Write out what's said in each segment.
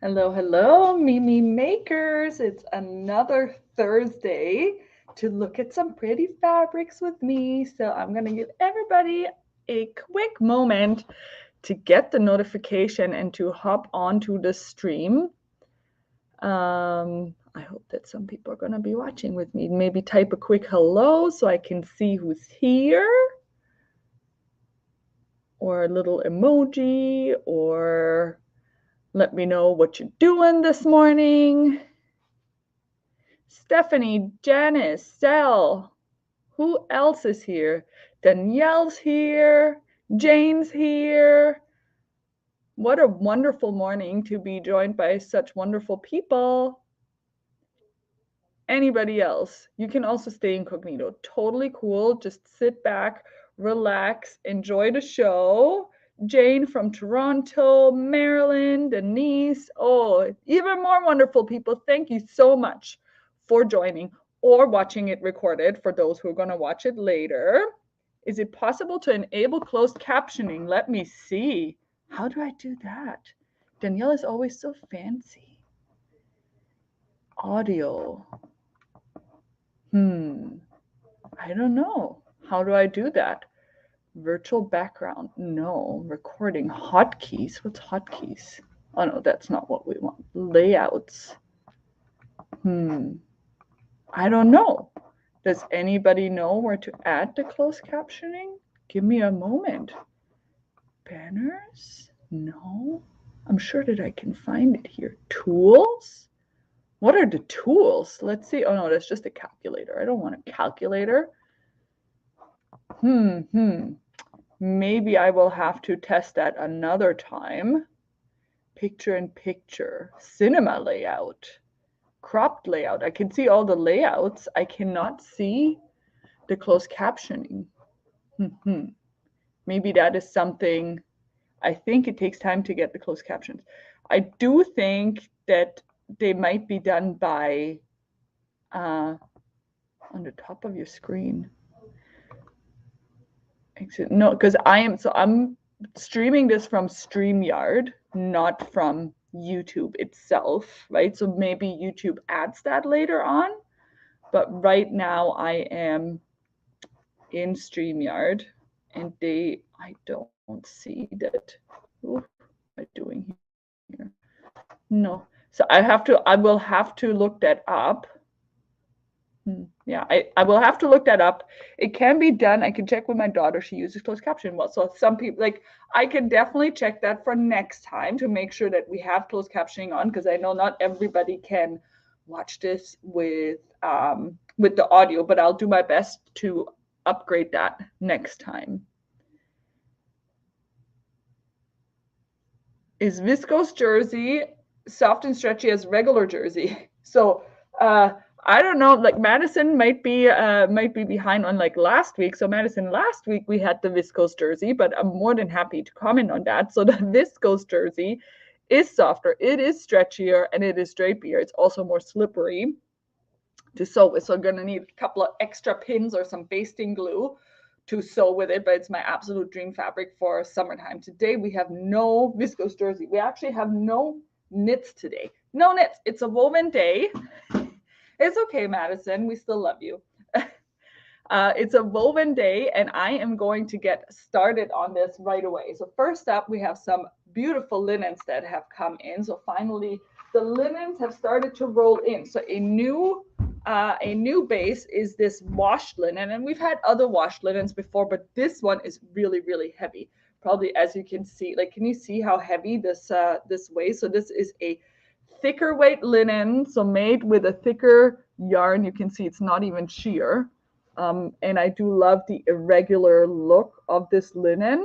Hello, hello, Mimi makers. It's another Thursday to look at some pretty fabrics with me. So I'm going to give everybody a quick moment to get the notification and to hop onto the stream. I hope that some people are going to be watching with me. Maybe type a quick hello so I can see who's here, or a little emoji, or let me know what you're doing this morning. Stephanie, Janice, Sel, who else is here? Danielle's here, Jane's here. What a wonderful morning to be joined by such wonderful people. Anybody else? You can also stay incognito. Totally cool. Just sit back, relax, enjoy the show. Jane from Toronto, Maryland, Denise. Oh, even more wonderful people. Thank you so much for joining or watching it recorded for those who are going to watch it later. Is it possible to enable closed captioning? Let me see. How do I do that? Danielle is always so fancy. Audio. I don't know. How do I do that? Virtual background. No. Recording. Hotkeys. What's hotkeys? Oh no, that's not what we want. Layouts. I don't know. Does anybody know where to add the closed captioning? Give me a moment. Banners? No. I'm sure that I can find it here. Tools? What are the tools? Let's see. Oh no, that's just a calculator. I don't want a calculator. Maybe I will have to test that another time. Picture in picture, cinema layout, cropped layout. I can see all the layouts. I cannot see the closed captioning. Maybe that is something. I think it takes time to get the closed captions. I do think that they might be done by on the top of your screen. No, because I'm streaming this from StreamYard, not from YouTube itself, right? So maybe YouTube adds that later on. But right now I am in StreamYard and I don't see that. What am I doing here? No. So I will have to look that up. Yeah, I will have to look that up. It can be done. I can check with my daughter. She uses closed caption well. So some people, like, I can definitely check that for next time to make sure that we have closed captioning on, because I know not everybody can watch this with the audio, but I'll do my best to upgrade that next time. Is viscose jersey soft and stretchy as regular jersey? So I don't know. Like Madison might be behind on like last week. So Madison, last week we had the viscose jersey, but I'm more than happy to comment on that. So the viscose jersey is softer, it is stretchier, and it is drapier. It's also more slippery to sew with. So I'm gonna need a couple of extra pins or some basting glue to sew with it, but it's my absolute dream fabric for summertime. Today we have no viscose jersey. We actually have no knits today. No knits. It's a woven day. It's okay, Madison. We still love you. It's a woven day, and I am going to get started on this right away. So first up, we have some beautiful linens that have come in. So finally, the linens have started to roll in. So a new base is this washed linen, and we've had other washed linens before, but this one is really, really heavy. Probably as you can see, like, can you see how heavy this weighs? So this is a thicker weight linen, so made with a thicker yarn. You can see it's not even sheer. And I do love the irregular look of this linen.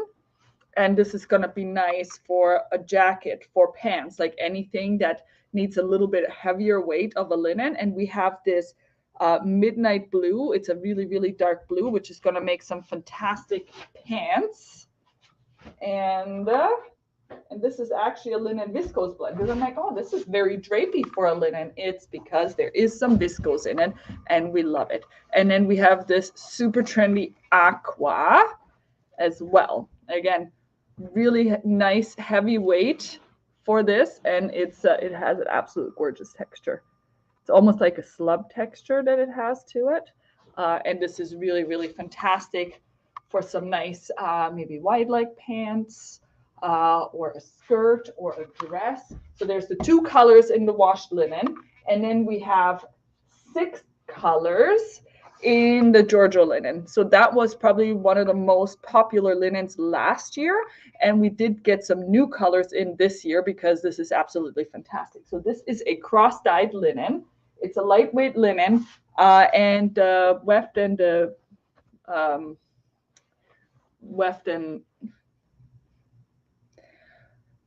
And this is going to be nice for a jacket, for pants, like anything that needs a little bit heavier weight of a linen. And we have this midnight blue. It's a really, really dark blue, which is going to make some fantastic pants. And this is actually a linen viscose blend, because I'm like, oh, this is very drapey for a linen. It's because there is some viscose in it, and we love it. And then we have this super trendy aqua as well. Again, really nice heavy weight for this, and it has an absolute gorgeous texture. It's almost like a slub texture that it has to it. And this is really, really fantastic for some nice, maybe wide leg pants, or a skirt or a dress. So there's the 2 colors in the washed linen. And then we have 6 colors in the Georgio linen. So that was probably one of the most popular linens last year. And we did get some new colors in this year because this is absolutely fantastic. So this is a cross-dyed linen. It's a lightweight linen, and weft and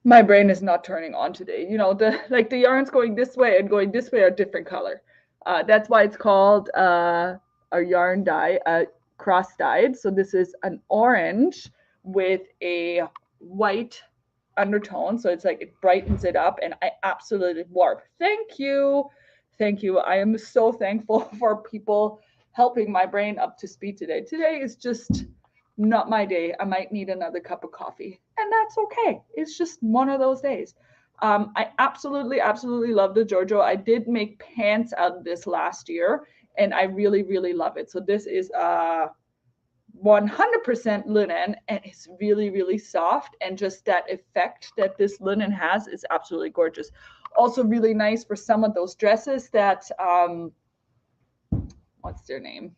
my brain is not turning on today. You know, the yarns going this way and going this way are different color. That's why it's called a yarn dye, cross dyed. So this is an orange with a white undertone. So it's like it brightens it up, and I absolutely warp. Thank you. Thank you. I am so thankful for people helping my brain up to speed today. Today is just not my day. I might need another cup of coffee, and that's okay. It's just one of those days. I absolutely, absolutely love the Georgio. I did make pants out of this last year, and I really, really love it. So this is 100% linen, and it's really, really soft, and just that effect that this linen has is absolutely gorgeous. Also really nice for some of those dresses that, what's their name?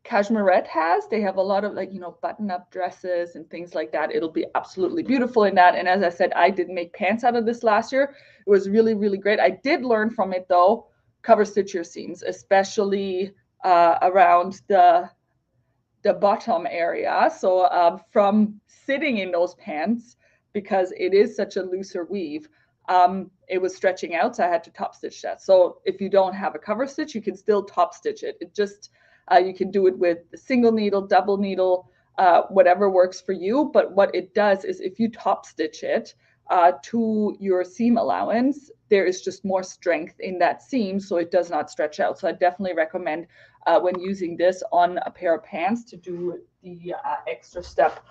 Cashmerette has. They have a lot of button-up dresses and things like that. It'll be absolutely beautiful in that. And as I said, I did make pants out of this last year. It was really, really great. I did learn from it though, cover stitch your seams, especially around the bottom area. So from sitting in those pants, because it is such a looser weave, it was stretching out, so I had to top stitch that. So if you don't have a cover stitch, you can still top stitch it. It just you can do it with a single needle, double needle, whatever works for you. But what it does is if you top stitch it to your seam allowance, there is just more strength in that seam, so it does not stretch out. So I definitely recommend when using this on a pair of pants to do the extra step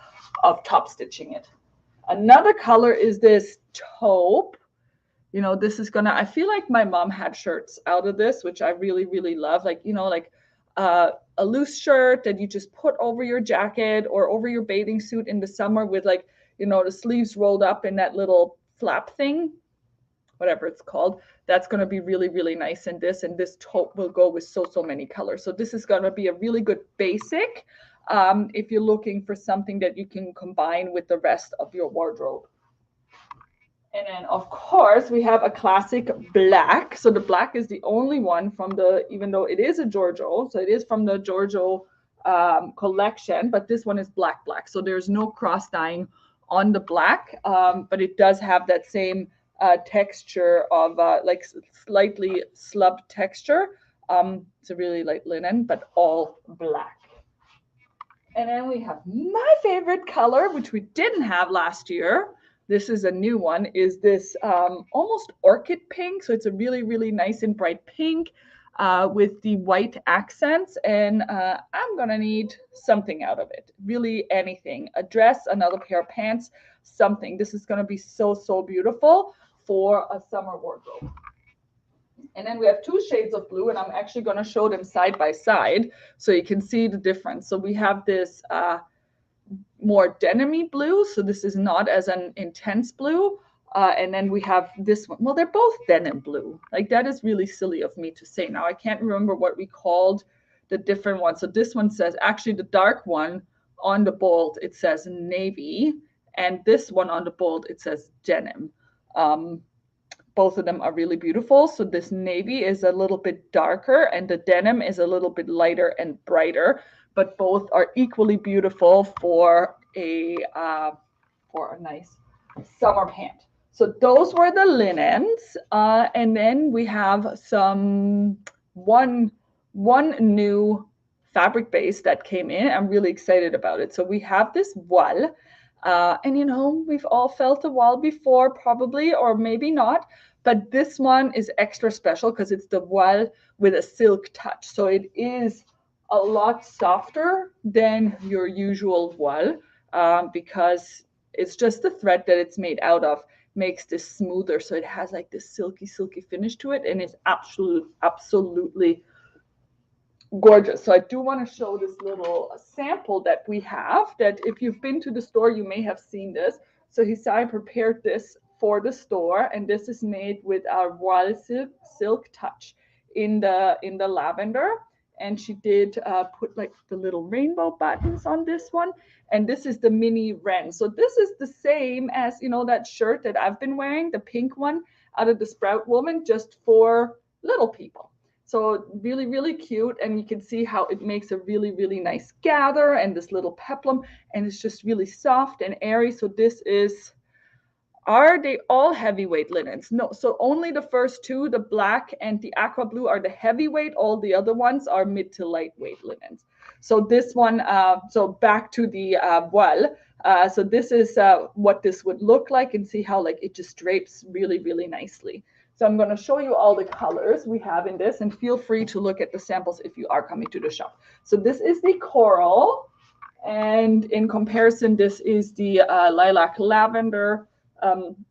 of top stitching it. Another color is this taupe. You know, this is gonna, I feel like my mom had shirts out of this, which I really, really love. Like, you know, like a loose shirt that you just put over your jacket or over your bathing suit in the summer with, like, you know, the sleeves rolled up in that little flap thing, whatever it's called. That's going to be really, really nice in this. And this taupe will go with so many colors. So this is going to be a really good basic if you're looking for something that you can combine with the rest of your wardrobe. And then, of course, we have a classic black. So the black is the only one from the, even though it is a Georgio, so it is from the Georgio collection, but this one is black. So there's no cross dyeing on the black, but it does have that same texture of like slightly slub texture. It's a really light linen, but all black. And then we have my favorite color, which we didn't have last year. This is a new one, is this almost orchid pink. So it's a really, really nice and bright pink with the white accents. And I'm going to need something out of it. Really anything. A dress, another pair of pants, something. This is going to be so beautiful for a summer wardrobe. And then we have 2 shades of blue, and I'm actually going to show them side by side so you can see the difference. So we have this more denim-y blue, so this is not as an intense blue, and then we have this one. Well, they're both denim blue. Like, that is really silly of me to say. Now I can't remember what we called the different ones. So this one says, actually the dark one on the bold, it says navy, and this one on the bold, it says denim. Both of them are really beautiful. So this navy is a little bit darker and the denim is a little bit lighter and brighter, but both are equally beautiful for a nice summer pant. So those were the linens. And then we have one new fabric base that came in. I'm really excited about it. So we have this voile. And, you know, we've all felt a voile before, probably, or maybe not. But this one is extra special because it's the voile with a silk touch. So it is a lot softer than your usual voile because it's just the thread that it's made out of makes this smoother. So it has like this silky, silky finish to it, and it's absolutely gorgeous. So I do want to show this little sample that we have, that if you've been to the store, you may have seen this. So Hisai prepared this for the store, and this is made with our Voile silk touch in the lavender. And she did put like the little rainbow buttons on this one. And this is the mini wren. So this is the same as, you know, that shirt that I've been wearing, the pink one out of the Sprout Woman, just for little people. So really, really cute. And you can see how it makes a really, really nice gather and this little peplum. And it's just really soft and airy. So this is, are they all heavyweight linens? No, so only the first two, the black and the aqua blue, are the heavyweight. All the other ones are mid to lightweight linens. So this one, so back to the voile. So this is what this would look like, and see how like it just drapes really, really nicely. So I'm going to show you all the colors we have in this, and feel free to look at the samples if you are coming to the shop. So this is the coral, and in comparison, this is the lilac lavender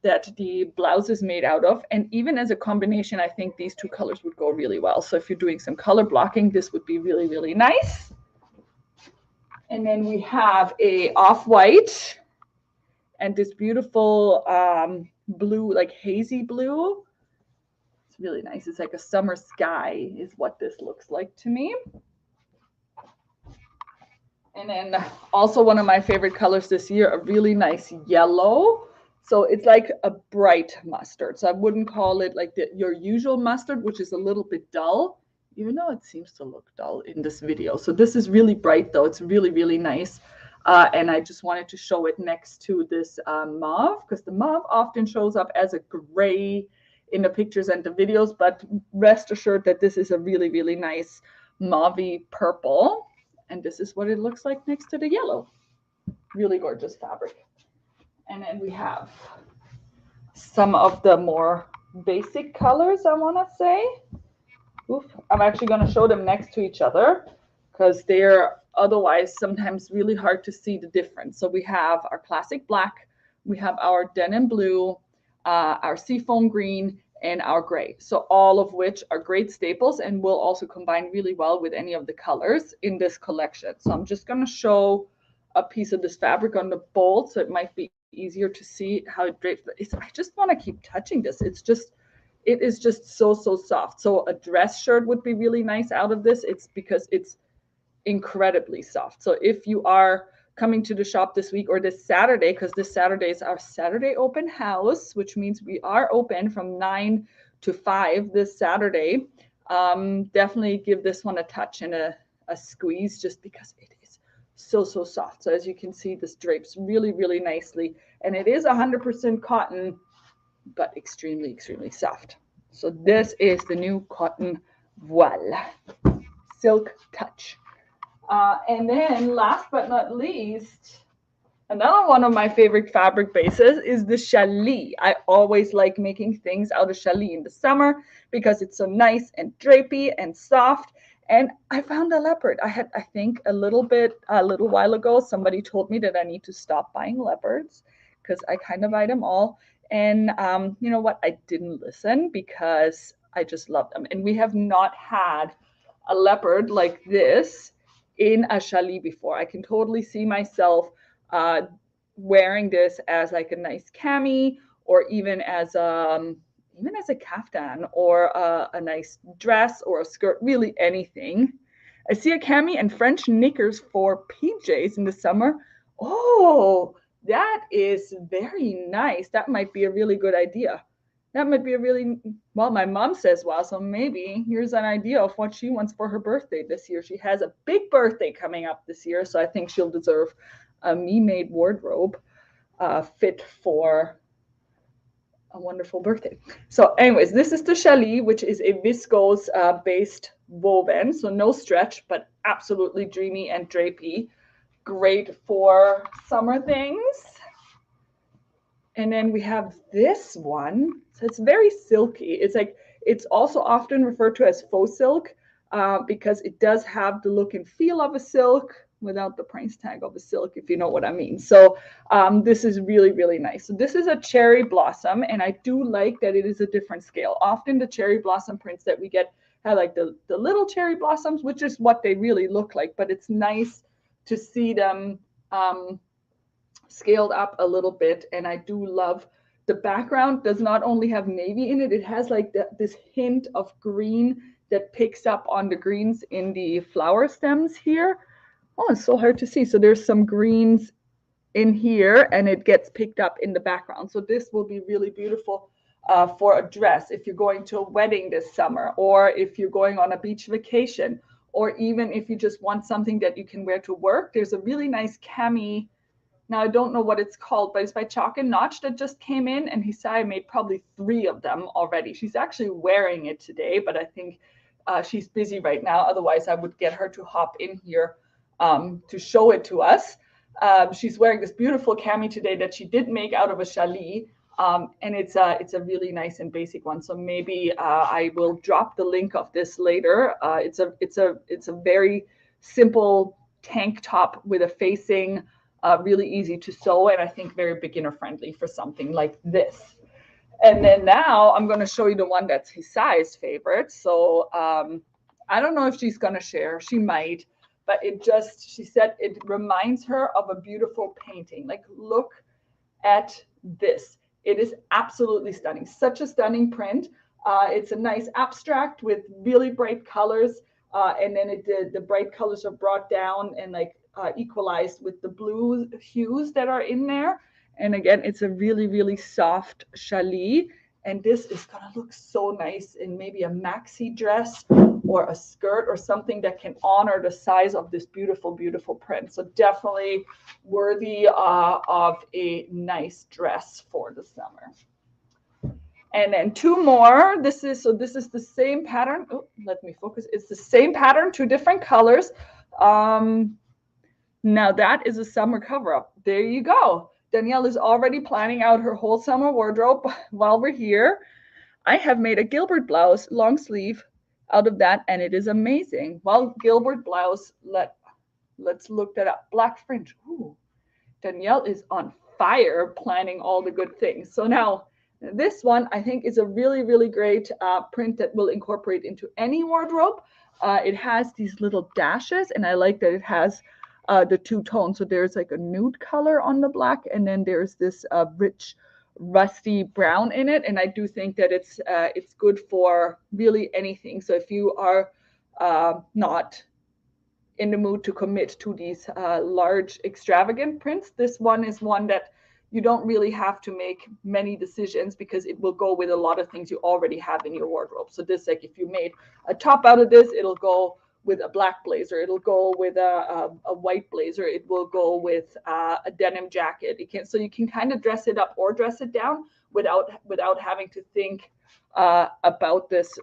that the blouse is made out of. And even as a combination, I think these two colors would go really well. So if you're doing some color blocking, this would be really, really nice. And then we have a off-white and this beautiful blue, like hazy blue. It's really nice. It's like a summer sky is what this looks like to me. And then also one of my favorite colors this year, a really nice yellow. So it's like a bright mustard. So I wouldn't call it like your usual mustard, which is a little bit dull, even though it seems to look dull in this video. So this is really bright though. It's really, really nice. And I just wanted to show it next to this mauve, because the mauve often shows up as a gray in the pictures and the videos, but rest assured that this is a really, really nice mauvey purple. And this is what it looks like next to the yellow. Really gorgeous fabric. And then we have some of the more basic colors, I want to say. Oof. I'm actually going to show them next to each other because they're otherwise sometimes really hard to see the difference. So we have our classic black, we have our denim blue, our seafoam green, and our gray. So all of which are great staples and will also combine really well with any of the colors in this collection. So I'm just going to show a piece of this fabric on the bolt, so it might be easier to see how it drapes. I just want to keep touching this. It is just so, so soft. So a dress shirt would be really nice out of this. It's because it's incredibly soft. So if you are coming to the shop this week or this Saturday, because this Saturday is our Saturday open house, which means we are open from 9 to 5 this Saturday, definitely give this one a touch and a squeeze, just because it is so, so soft. So as you can see, this drapes really, really nicely. And it is 100% cotton, but extremely, extremely soft. So this is the new cotton voile, silk touch. And then last but not least, another one of my favorite fabric bases is the Challis. I always like making things out of Challis in the summer because it's so nice and drapey and soft. And I found a leopard. I think a little while ago, somebody told me that I need to stop buying leopards because I kind of buy them all. And you know what? I didn't listen because I just love them. And we have not had a leopard like this in a Challis before. I can totally see myself wearing this as like a nice cami, or even as a kaftan, or a nice dress or a skirt, really anything. I see a cami and French knickers for PJs in the summer. Oh, that is very nice. That might be a really good idea. That might be a really, well, my mom says, well, so maybe here's an idea of what she wants for her birthday this year. She has a big birthday coming up this year, so I think she'll deserve a me-made wardrobe fit for a wonderful birthday. So anyways, this is the Challis, which is a viscose based woven, so no stretch, but absolutely dreamy and drapey. Great for summer things. And then we have this one. So it's very silky. It's also often referred to as faux silk because it does have the look and feel of a silk, without the price tag of the silk, if you know what I mean. So this is really, really nice. So this is a cherry blossom, and I do like that it is a different scale. Often the cherry blossom prints that we get have like the little cherry blossoms, which is what they really look like, but it's nice to see them scaled up a little bit. And I do love the background does not only have navy in it, it has like this hint of green that picks up on the greens in the flower stems here. Oh, it's so hard to see. So there's some greens in here and it gets picked up in the background. So this will be really beautiful for a dress if you're going to a wedding this summer, or if you're going on a beach vacation, or even if you just want something that you can wear to work. There's a really nice cami. Now, I don't know what it's called, but it's by Chalk and Notch that just came in, and Hisaya made probably 3 of them already. She's actually wearing it today, but I think she's busy right now. Otherwise, I would get her to hop in here to show it to us. She's wearing this beautiful cami today that she did make out of a Challis, and it's a really nice and basic one. So maybe I will drop the link of this later. It's a very simple tank top with a facing. Really easy to sew, and I think very beginner friendly for something like this. And then now I'm going to show you the one that's Hisaya's favorite. So I don't know if she's going to share. She might, but she said it reminds her of a beautiful painting. Like, look at this. It is absolutely stunning. Such a stunning print. It's a nice abstract with really bright colors, and then the bright colors are brought down and like equalized with the blue hues that are in there. And again, it's a really, really soft Challis. And this is going to look so nice in maybe a maxi dress or a skirt or something that can honor the size of this beautiful, beautiful print. So definitely worthy of a nice dress for the summer. And then 2 more. This is the same pattern. Oh, let me focus. It's the same pattern, 2 different colors. Now that is a summer cover-up. There you go. Danielle is already planning out her whole summer wardrobe while we're here. I have made a Gilbert blouse, long sleeve, out of that, and it is amazing. Well, Gilbert blouse, let's look that up. Black fringe. Ooh, Danielle is on fire planning all the good things. So now this one I think is a really, really great print that will incorporate into any wardrobe. It has these little dashes, and I like that it has the 2 tones. So there's like a nude color on the black, and then there's this rich rusty brown in it. And I do think that it's good for really anything. So if you are not in the mood to commit to these large extravagant prints, this one is one that you don't really have to make many decisions because it will go with a lot of things you already have in your wardrobe. So this, like if you made a top out of this, it'll go with a black blazer, it'll go with a white blazer, it will go with a denim jacket. So you can kind of dress it up or dress it down without having to think about this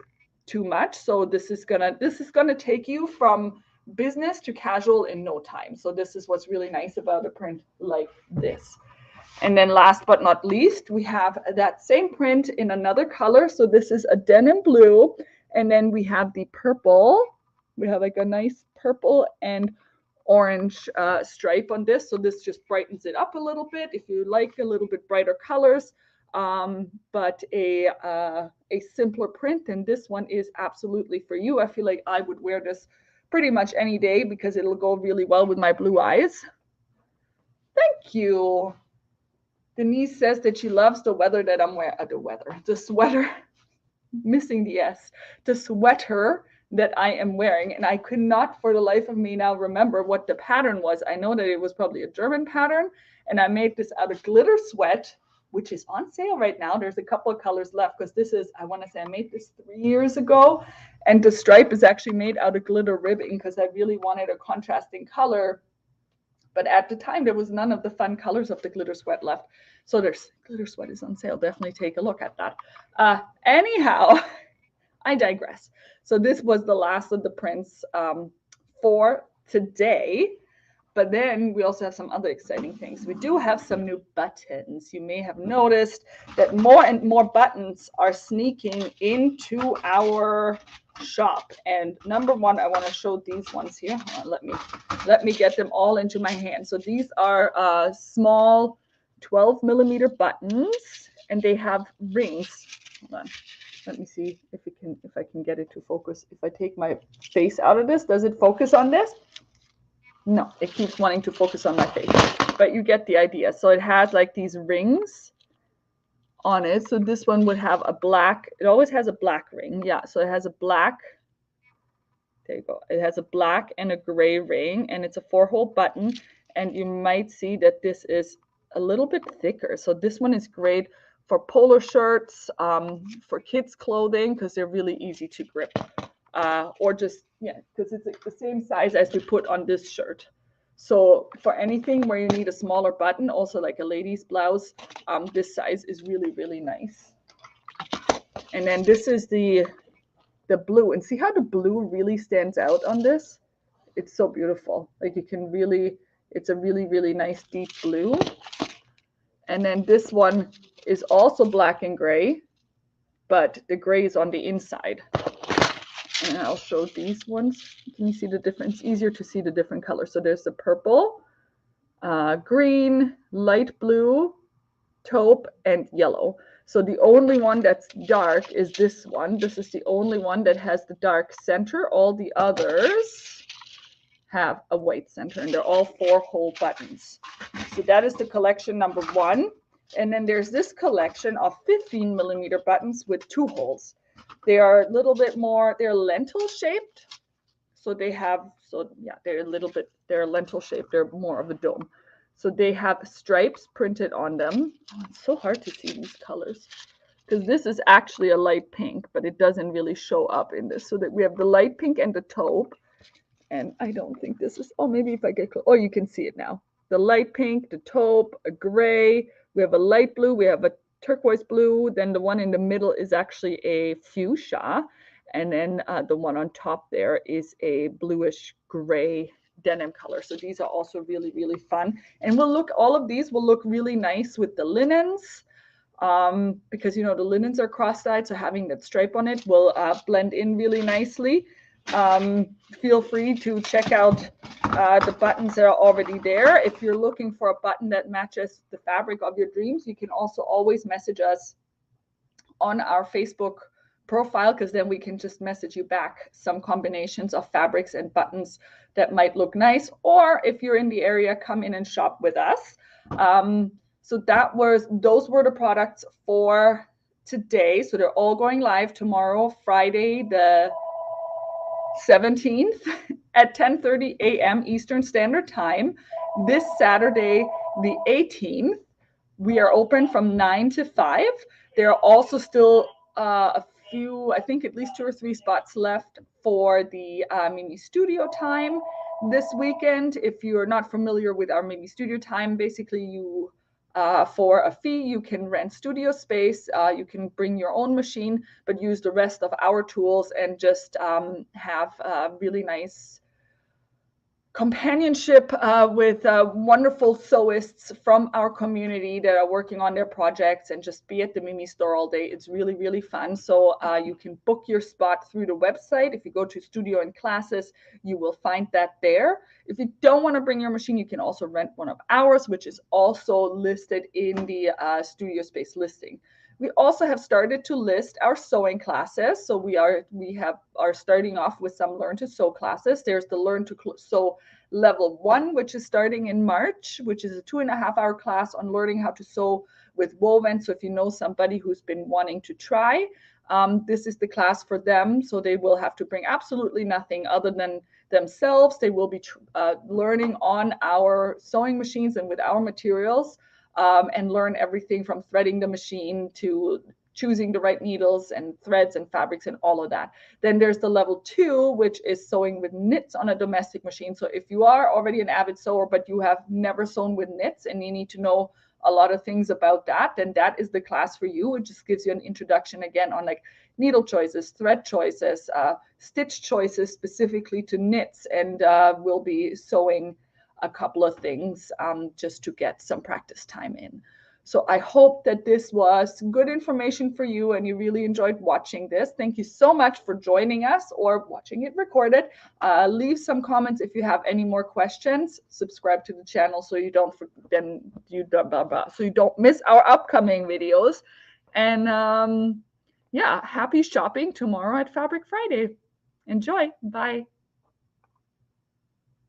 too much. So this is gonna take you from business to casual in no time. So this is what's really nice about a print like this. And then last but not least, we have that same print in another color. So this is a denim blue, and then we have the purple. We have like a nice purple and orange stripe on this. So this just brightens it up a little bit if you like a little bit brighter colors. But a simpler print, and this one is absolutely for you. I feel like I would wear this pretty much any day because it'll go really well with my blue eyes. Thank you. Denise says that she loves the weather that I'm wearing. The sweater, missing the S, the sweater that I am wearing. And I could not for the life of me now remember what the pattern was. I know that it was probably a German pattern, and I made this out of glitter sweat, which is on sale right now. There's a couple of colors left because this is, I want to say I made this 3 years ago, and the stripe is actually made out of glitter ribbing because I really wanted a contrasting color. But at the time, there was none of the fun colors of the glitter sweat left. So there's glitter sweat is on sale. Definitely take a look at that. Anyhow, I digress. So this was the last of the prints for today. But then we also have some other exciting things. We do have some new buttons. You may have noticed that more and more buttons are sneaking into our shop. And number one, I want to show these ones here. Let me get them all into my hand. So these are small 12mm buttons, and they have rings. Hold on. Let me see if I can get it to focus. If I take my face out of this, does it focus on this? No, it keeps wanting to focus on my face, but you get the idea. So it has like these rings on it. So this one would have a black, it always has a black ring. Yeah, so it has a black, there you go. It has a black and a gray ring, and it's a 4-hole button. And you might see that this is a little bit thicker. So this one is great for polo shirts, for kids' clothing, because they're really easy to grip. Or just, yeah, because it's the same size as we put on this shirt. So for anything where you need a smaller button, also like a lady's blouse, this size is really, really nice. And then this is the blue. And see how the blue really stands out on this? It's so beautiful. Like you can really, it's a really, really nice deep blue. And then this one is also black and gray, but the gray is on the inside. And I'll show these ones. Can you see the difference? Easier to see the different colors. So there's the purple, green, light blue, taupe, and yellow. So the only one that's dark is this one. This is the only one that has the dark center. All the others have a white center, and they're all 4-hole buttons. So that is the collection number one. And then there's this collection of 15mm buttons with 2 holes. They are a little bit more, they're lentil shaped. So they have, so yeah, they're lentil shaped. They're more of a dome. So they have stripes printed on them. Oh, it's so hard to see these colors because this is actually a light pink, but it doesn't really show up in this. So that we have the light pink and the taupe. And I don't think this is, oh, maybe if I get close, oh, you can see it now. The light pink, the taupe, a gray, we have a light blue, we have a turquoise blue, then the one in the middle is actually a fuchsia, and then the one on top there is a bluish gray denim color. So these are also really, really fun. And all of these will look really nice with the linens, because, you know, the linens are cross-dyed, so having that stripe on it will blend in really nicely. Feel free to check out the buttons that are already there. If you're looking for a button that matches the fabric of your dreams, you can also always message us on our Facebook profile, because then we can just message you back some combinations of fabrics and buttons that might look nice. Or if you're in the area, come in and shop with us. So those were the products for today. So they're all going live tomorrow, Friday, the 17th at 10:30 a.m. Eastern Standard Time. This Saturday, the 18th, we are open from 9 to 5. There are also still a few, I think at least 2 or 3 spots left for the Mimi Studio Time this weekend. If you're not familiar with our Mimi Studio Time, basically you for a fee, you can rent studio space. You can bring your own machine, but use the rest of our tools and just have really nice companionship with wonderful sewists from our community that are working on their projects, and just be at the Mimi store all day. It's really, really fun. So you can book your spot through the website. If you go to Studio and Classes, you will find that there. If you don't want to bring your machine, you can also rent one of ours, which is also listed in the studio space listing. We also have started to list our sewing classes. So we are starting off with some Learn to Sew classes. There's the Learn to Sew Level 1, which is starting in March, which is a 2.5-hour class on learning how to sew with woven. So if you know somebody who's been wanting to try, this is the class for them. So they will have to bring absolutely nothing other than themselves. They will be learning on our sewing machines and with our materials. And learn everything from threading the machine to choosing the right needles and threads and fabrics and all of that. Then there's the level 2, which is sewing with knits on a domestic machine. So if you are already an avid sewer, but you have never sewn with knits and you need to know a lot of things about that, then that is the class for you. It just gives you an introduction again on like needle choices, thread choices, stitch choices specifically to knits, and we'll be sewing a couple of things just to get some practice time in. So I hope that this was good information for you and you really enjoyed watching this. Thank you so much for joining us or watching it recorded. Leave some comments if you have any more questions. Subscribe to the channel so you don't miss our upcoming videos. And yeah, happy shopping tomorrow at Fabric Friday. Enjoy. Bye.